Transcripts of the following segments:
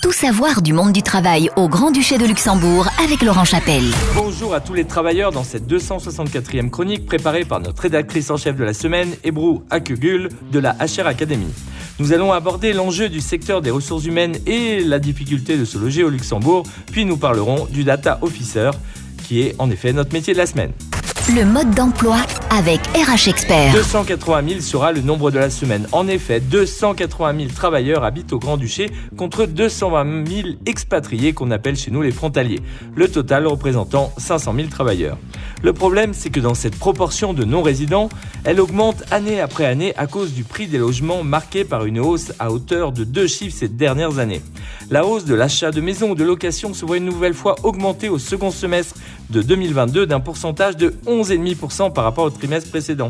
Tout savoir du monde du travail au Grand-Duché de Luxembourg avec Laurent Chapelle. Bonjour à tous les travailleurs dans cette 264e chronique préparée par notre rédactrice en chef de la semaine, Ebru Akugul de la HR Academy. Nous allons aborder l'enjeu du secteur des ressources humaines et la difficulté de se loger au Luxembourg, puis nous parlerons du Data Officer, qui est en effet notre métier de la semaine. Le mode d'emploi avec RH Expert. 280 000 sera le nombre de la semaine. En effet, 280 000 travailleurs habitent au Grand-Duché contre 220 000 expatriés qu'on appelle chez nous les frontaliers. Le total représentant 500 000 travailleurs. Le problème, c'est que dans cette proportion de non-résidents, elle augmente année après année à cause du prix des logements marqué par une hausse à hauteur de 2 chiffres ces dernières années. La hausse de l'achat de maisons ou de location se voit une nouvelle fois augmenter au second semestre de 2022 d'un pourcentage de 11,5% par rapport au trimestre précédent.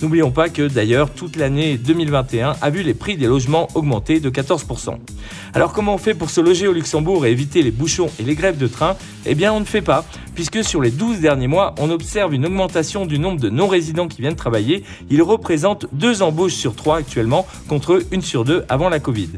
N'oublions pas que d'ailleurs toute l'année 2021 a vu les prix des logements augmenter de 14%. Alors comment on fait pour se loger au Luxembourg et éviter les bouchons et les grèves de train ? Eh bien on ne fait pas, puisque sur les 12 derniers mois, on observe une augmentation du nombre de non-résidents qui viennent travailler. Ils représentent 2 embauches sur 3 actuellement, contre 1 sur 2 avant la Covid.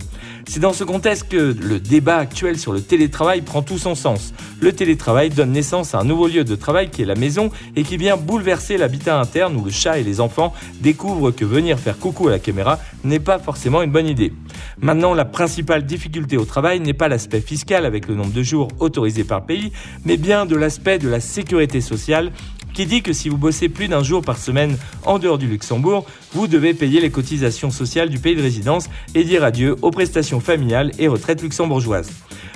C'est dans ce contexte que le débat actuel sur le télétravail prend tout son sens. Le télétravail donne naissance à un nouveau lieu de travail qui est la maison et qui vient bouleverser l'habitat interne où le chat et les enfants découvrent que venir faire coucou à la caméra n'est pas forcément une bonne idée. Maintenant, la principale difficulté au travail n'est pas l'aspect fiscal avec le nombre de jours autorisés par pays, mais bien de l'aspect de la sécurité sociale qui dit que si vous bossez plus d'un jour par semaine en dehors du Luxembourg, vous devez payer les cotisations sociales du pays de résidence et dire adieu aux prestations familiales et retraites luxembourgeoises.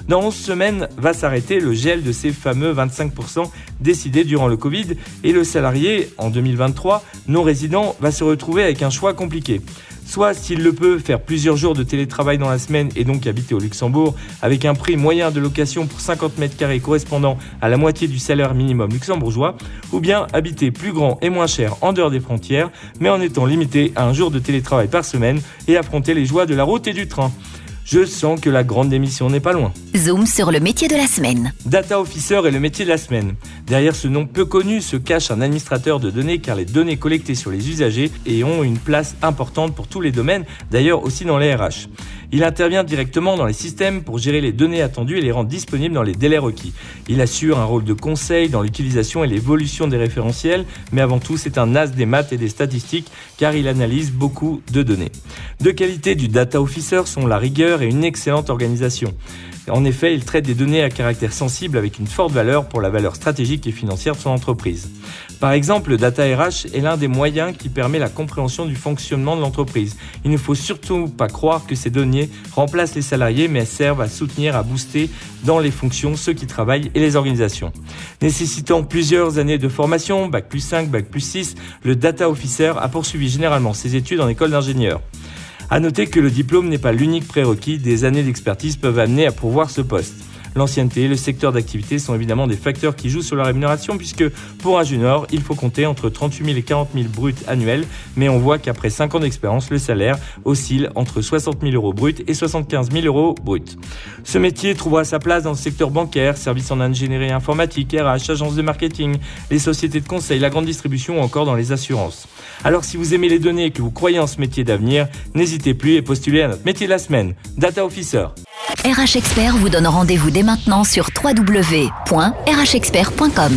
Dans 11 semaines va s'arrêter le gel de ces fameux 25% décidés durant le Covid et le salarié, en 2023, non résident, va se retrouver avec un choix compliqué. Soit, s'il le peut, faire plusieurs jours de télétravail dans la semaine et donc habiter au Luxembourg avec un prix moyen de location pour 50 mètres carrés correspondant à la moitié du salaire minimum luxembourgeois, ou bien habiter plus grand et moins cher en dehors des frontières, mais en étant limité à un jour de télétravail par semaine et affronter les joies de la route et du train. Je sens que la grande démission n'est pas loin. Zoom sur le métier de la semaine. Data Officer est le métier de la semaine. Derrière ce nom peu connu se cache un administrateur de données car les données collectées sur les usagers et ont une place importante pour tous les domaines, d'ailleurs aussi dans les RH. Il intervient directement dans les systèmes pour gérer les données attendues et les rendre disponibles dans les délais requis. Il assure un rôle de conseil dans l'utilisation et l'évolution des référentiels, mais avant tout c'est un as des maths et des statistiques car il analyse beaucoup de données. Deux qualités du Data Officer sont la rigueur et une excellente organisation. En effet, il traite des données à caractère sensible avec une forte valeur pour la valeur stratégique et financière de son entreprise. Par exemple, le Data RH est l'un des moyens qui permet la compréhension du fonctionnement de l'entreprise. Il ne faut surtout pas croire que ces données remplacent les salariés, mais elles servent à soutenir, à booster dans les fonctions ceux qui travaillent et les organisations. Nécessitant plusieurs années de formation, Bac+5, Bac+6, le Data Officer a poursuivi généralement ses études en école d'ingénieur. À noter que le diplôme n'est pas l'unique prérequis, des années d'expertise peuvent amener à pourvoir ce poste. L'ancienneté et le secteur d'activité sont évidemment des facteurs qui jouent sur la rémunération puisque pour un junior, il faut compter entre 38 000 et 40 000 bruts annuels, mais on voit qu'après 5 ans d'expérience, le salaire oscille entre 60 000 euros bruts et 75 000 euros bruts. Ce métier trouvera sa place dans le secteur bancaire, services en ingénierie informatique, RH, agences de marketing, les sociétés de conseil, la grande distribution ou encore dans les assurances. Alors si vous aimez les données et que vous croyez en ce métier d'avenir, n'hésitez plus et postulez à notre métier de la semaine, Data Officer. RH Expert vous donne rendez-vous dès maintenant sur www.rhexpert.com.